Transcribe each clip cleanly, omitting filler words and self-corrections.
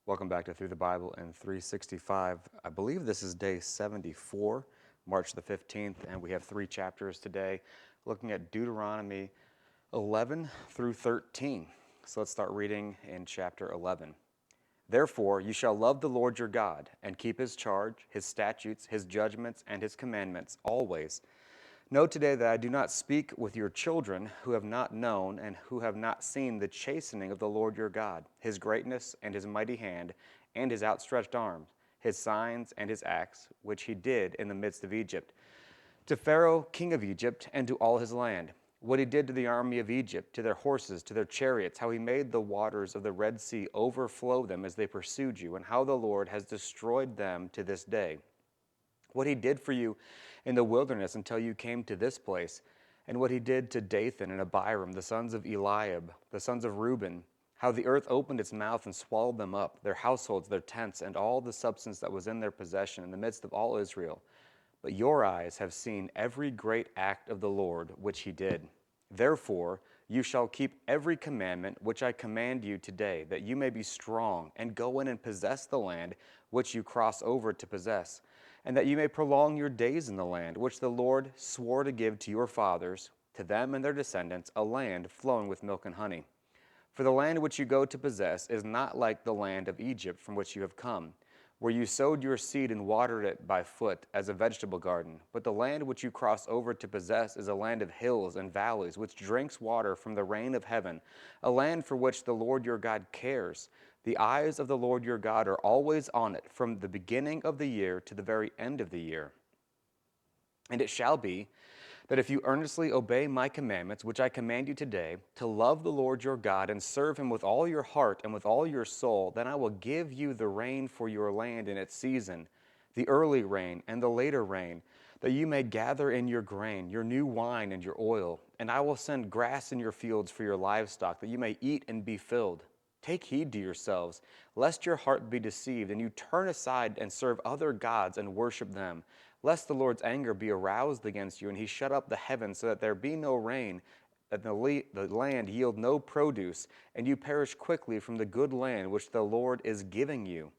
Welcome back to Through the Bible in 365. I believe this is day 74, March the 15th, and we have three chapters today looking at Deuteronomy 11 through 13. So let's start reading in chapter 11. Therefore, you shall love the Lord your God and keep his charge, his statutes, his judgments, and his commandments always. Know today that I do not speak with your children who have not known and who have not seen the chastening of the Lord your God, his greatness and his mighty hand and his outstretched arms, his signs and his acts, which he did in the midst of Egypt, to Pharaoh king of Egypt and to all his land, what he did to the army of Egypt, to their horses, to their chariots, how he made the waters of the Red Sea overflow them as they pursued you, and how the Lord has destroyed them to this day. What he did for you in the wilderness until you came to this place, and what he did to Dathan and Abiram, the sons of Eliab, the sons of Reuben, how the earth opened its mouth and swallowed them up, their households, their tents, and all the substance that was in their possession in the midst of all Israel. But your eyes have seen every great act of the Lord which he did. Therefore, you shall keep every commandment which I command you today, that you may be strong and go in and possess the land which you cross over to possess, and that you may prolong your days in the land which the Lord swore to give to your fathers, to them and their descendants, a land flowing with milk and honey. For the land which you go to possess is not like the land of Egypt from which you have come, where you sowed your seed and watered it by foot as a vegetable garden. But the land which you cross over to possess is a land of hills and valleys, which drinks water from the rain of heaven, a land for which the Lord your God cares. The eyes of the Lord your God are always on it, from the beginning of the year to the very end of the year. And it shall be that if you earnestly obey my commandments, which I command you today, to love the Lord your God and serve him with all your heart and with all your soul, then I will give you the rain for your land in its season, the early rain and the later rain, that you may gather in your grain, your new wine and your oil. And I will send grass in your fields for your livestock, that you may eat and be filled. Take heed to yourselves, lest your heart be deceived, and you turn aside and serve other gods and worship them, lest the Lord's anger be aroused against you, and he shut up the heavens so that there be no rain, that the land yield no produce, and you perish quickly from the good land which the Lord is giving you.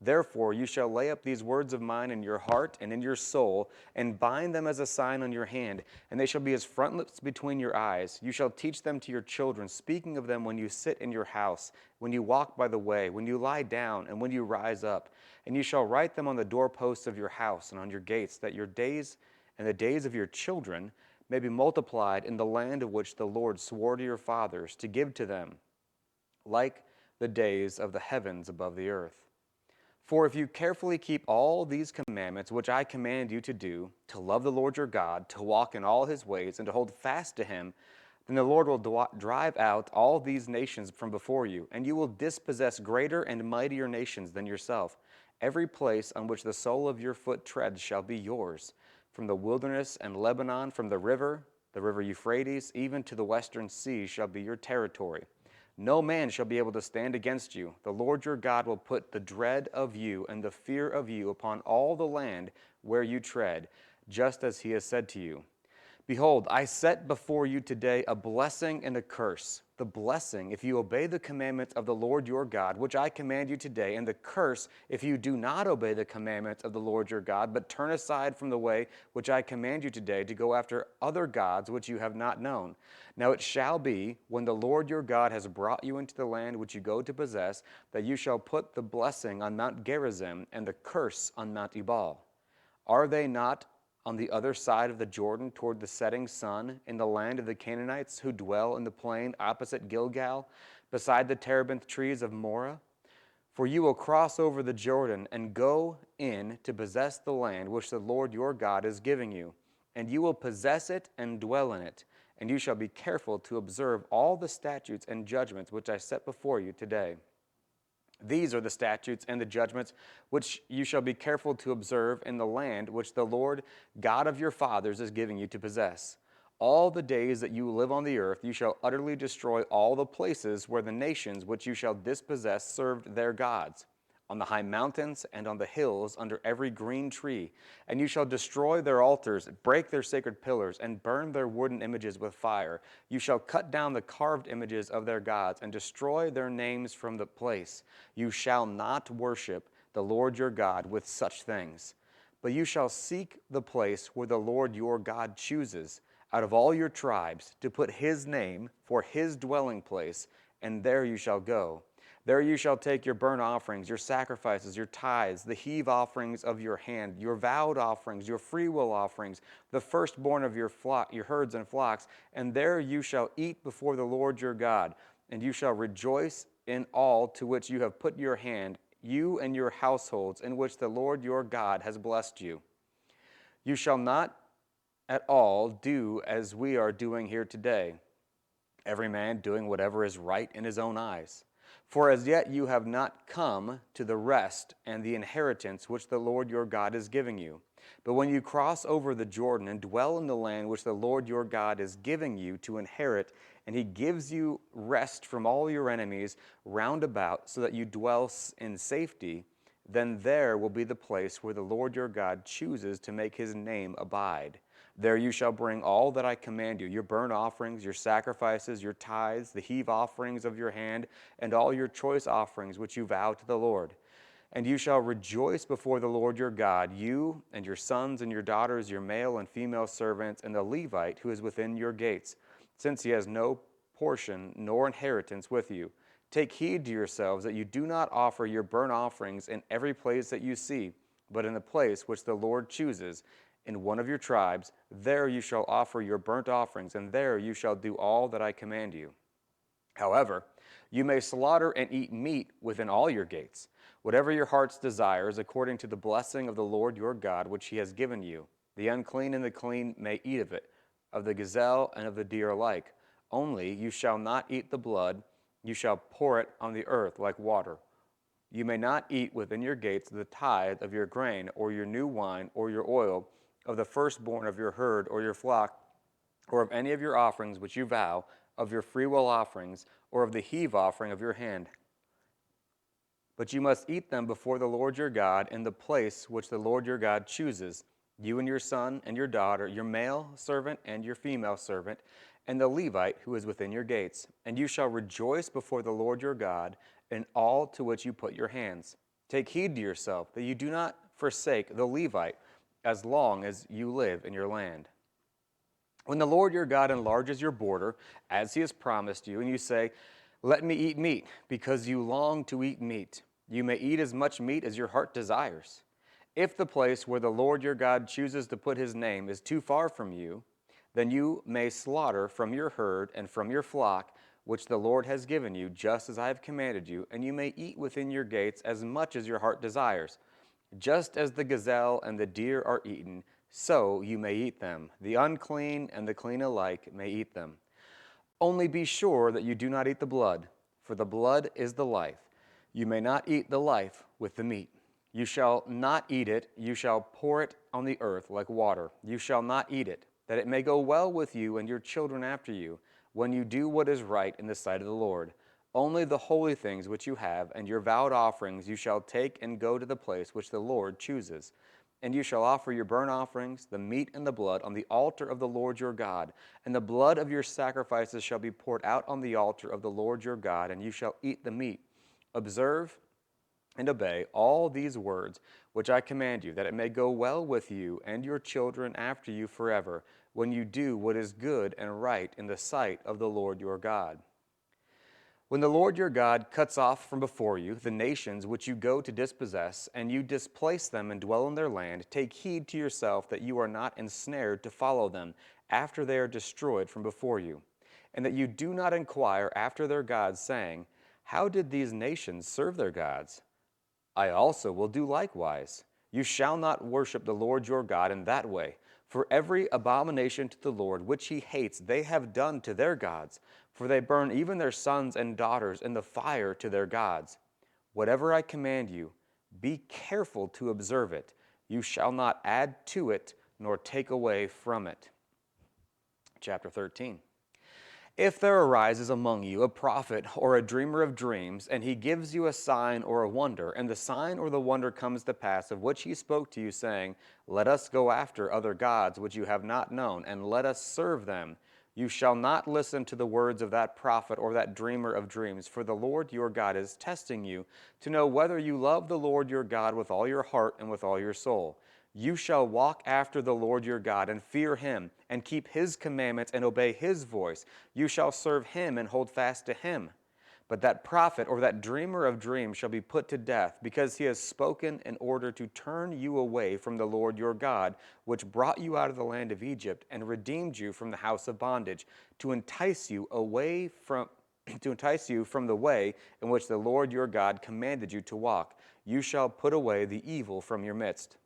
Therefore you shall lay up these words of mine in your heart and in your soul, and bind them as a sign on your hand, and they shall be as frontlets between your eyes. You shall teach them to your children, speaking of them when you sit in your house, when you walk by the way, when you lie down, and when you rise up. And you shall write them on the doorposts of your house and on your gates, that your days and the days of your children may be multiplied in the land of which the Lord swore to your fathers to give to them, like the days of the heavens above the earth. For if you carefully keep all these commandments which I command you to do, to love the Lord your God, to walk in all his ways, and to hold fast to him, then the Lord will drive out all these nations from before you, and you will dispossess greater and mightier nations than yourself. Every place on which the sole of your foot treads shall be yours, from the wilderness and Lebanon, from the river Euphrates, even to the western sea shall be your territory. No man shall be able to stand against you. The Lord your God will put the dread of you and the fear of you upon all the land where you tread, just as he has said to you. Behold, I set before you today a blessing and a curse. The blessing, if you obey the commandments of the Lord your God, which I command you today, and the curse, if you do not obey the commandments of the Lord your God, but turn aside from the way which I command you today to go after other gods which you have not known. Now it shall be, when the Lord your God has brought you into the land which you go to possess, that you shall put the blessing on Mount Gerizim and the curse on Mount Ebal. Are they not on the other side of the Jordan toward the setting sun, in the land of the Canaanites who dwell in the plain opposite Gilgal, beside the terebinth trees of Moreh? For you will cross over the Jordan and go in to possess the land which the Lord your God is giving you, and you will possess it and dwell in it, and you shall be careful to observe all the statutes and judgments which I set before you today. These are the statutes and the judgments which you shall be careful to observe in the land which the Lord God of your fathers is giving you to possess. All the days that you live on the earth, you shall utterly destroy all the places where the nations which you shall dispossess served their gods. on the high mountains and on the hills under every green tree. And you shall destroy their altars, break their sacred pillars, and burn their wooden images with fire. You shall cut down the carved images of their gods and destroy their names from the place. You shall not worship the Lord your God with such things. But you shall seek the place where the Lord your God chooses out of all your tribes to put his name for his dwelling place, and there you shall go. There you shall take your burnt offerings, your sacrifices, your tithes, the heave offerings of your hand, your vowed offerings, your freewill offerings, the firstborn of your herds and flocks, and there you shall eat before the Lord your God, and you shall rejoice in all to which you have put your hand, you and your households, in which the Lord your God has blessed you. You shall not at all do as we are doing here today, every man doing whatever is right in his own eyes. For as yet you have not come to the rest and the inheritance which the Lord your God is giving you. But when you cross over the Jordan and dwell in the land which the Lord your God is giving you to inherit, and he gives you rest from all your enemies round about, so that you dwell in safety, then there will be the place where the Lord your God chooses to make his name abide. There you shall bring all that I command you, your burnt offerings, your sacrifices, your tithes, the heave offerings of your hand, and all your choice offerings which you vow to the Lord. And you shall rejoice before the Lord your God, you and your sons and your daughters, your male and female servants, and the Levite who is within your gates, since he has no portion nor inheritance with you. Take heed to yourselves that you do not offer your burnt offerings in every place that you see, but in the place which the Lord chooses, in one of your tribes. There you shall offer your burnt offerings, and there you shall do all that I command you. However, you may slaughter and eat meat within all your gates, whatever your heart's desires, according to the blessing of the Lord your God, which he has given you. The unclean and the clean may eat of it, of the gazelle and of the deer alike. Only you shall not eat the blood, you shall pour it on the earth like water. You may not eat within your gates the tithe of your grain, or your new wine, or your oil, of the firstborn of your herd or your flock, or of any of your offerings which you vow, of your freewill offerings, or of the heave offering of your hand. But you must eat them before the Lord your God in the place which the Lord your God chooses, you and your son and your daughter, your male servant and your female servant, and the Levite who is within your gates. And you shall rejoice before the Lord your God in all to which you put your hands. Take heed to yourself that you do not forsake the Levite as long as you live in your land. When the Lord your God enlarges your border, as he has promised you, and you say, let me eat meat, because you long to eat meat, you may eat as much meat as your heart desires. If the place where the Lord your God chooses to put his name is too far from you, then you may slaughter from your herd and from your flock, which the Lord has given you, just as I have commanded you, and you may eat within your gates as much as your heart desires. Just as the gazelle and the deer are eaten, so you may eat them. The unclean and the clean alike may eat them. Only be sure that you do not eat the blood, for the blood is the life. You may not eat the life with the meat. You shall not eat it, you shall pour it on the earth like water. You shall not eat it, that it may go well with you and your children after you, when you do what is right in the sight of the Lord. Only the holy things which you have, and your vowed offerings you shall take and go to the place which the Lord chooses. And you shall offer your burnt offerings, the meat and the blood, on the altar of the Lord your God. And the blood of your sacrifices shall be poured out on the altar of the Lord your God, and you shall eat the meat. Observe and obey all these words which I command you, that it may go well with you and your children after you forever, when you do what is good and right in the sight of the Lord your God. When the Lord your God cuts off from before you the nations which you go to dispossess, and you displace them and dwell in their land, take heed to yourself that you are not ensnared to follow them after they are destroyed from before you, and that you do not inquire after their gods, saying, how did these nations serve their gods? I also will do likewise. You shall not worship the Lord your God in that way, for every abomination to the Lord which he hates they have done to their gods, for they burn even their sons and daughters in the fire to their gods. Whatever I command you, be careful to observe it. You shall not add to it nor take away from it. Chapter 13. If there arises among you a prophet or a dreamer of dreams, and he gives you a sign or a wonder, and the sign or the wonder comes to pass, of which he spoke to you, saying, Let us go after other gods which you have not known, and let us serve them, you shall not listen to the words of that prophet or that dreamer of dreams, for the Lord your God is testing you, to know whether you love the Lord your God with all your heart and with all your soul. You shall walk after the Lord your God and fear him, and keep his commandments and obey his voice. You shall serve him and hold fast to him. But that prophet or that dreamer of dreams shall be put to death, because he has spoken in order to turn you away from the Lord your God, which brought you out of the land of Egypt and redeemed you from the house of bondage, to entice you away from to entice you from the way in which the Lord your God commanded you to walk. You shall put away the evil from your midst.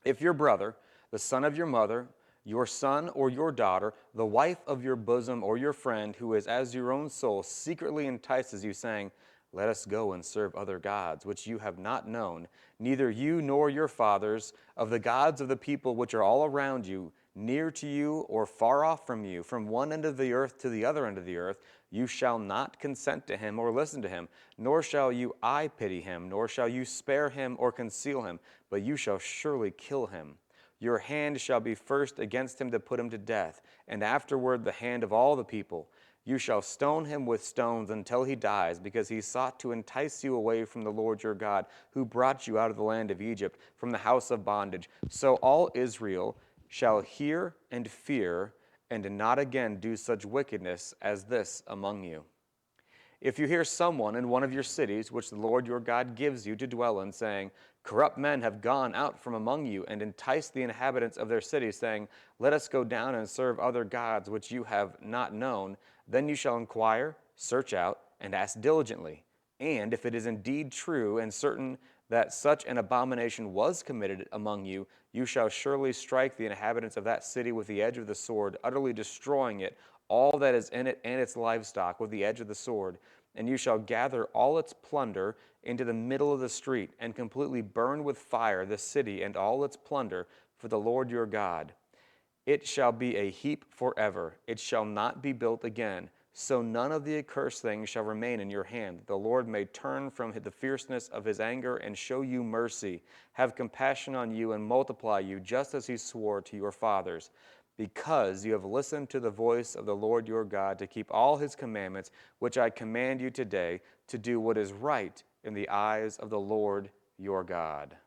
If your brother, the son of your mother, your son or your daughter, the wife of your bosom or your friend, who is as your own soul, secretly entices you, saying, Let us go and serve other gods, which you have not known, neither you nor your fathers, of the gods of the people which are all around you, near to you or far off from you, from one end of the earth to the other end of the earth, you shall not consent to him or listen to him, nor shall you eye pity him, nor shall you spare him or conceal him, but you shall surely kill him. Your hand shall be first against him to put him to death, and afterward the hand of all the people. You shall stone him with stones until he dies, because he sought to entice you away from the Lord your God, who brought you out of the land of Egypt, from the house of bondage. So all Israel shall hear and fear, and not again do such wickedness as this among you. If you hear someone in one of your cities, which the Lord your God gives you to dwell in, saying, Corrupt men have gone out from among you, and enticed the inhabitants of their cities, saying, Let us go down and serve other gods which you have not known, then you shall inquire, search out, and ask diligently. And if it is indeed true and certain that such an abomination was committed among you, you shall surely strike the inhabitants of that city with the edge of the sword, utterly destroying it, all that is in it and its livestock, with the edge of the sword. And you shall gather all its plunder into the middle of the street, and completely burn with fire the city and all its plunder for the Lord your God. It shall be a heap forever. It shall not be built again. So none of the accursed things shall remain in your hand. The Lord may turn from the fierceness of his anger and show you mercy, have compassion on you, and multiply you, just as he swore to your fathers, because you have listened to the voice of the Lord your God, to keep all his commandments, which I command you today, to do what is right in the eyes of the Lord your God.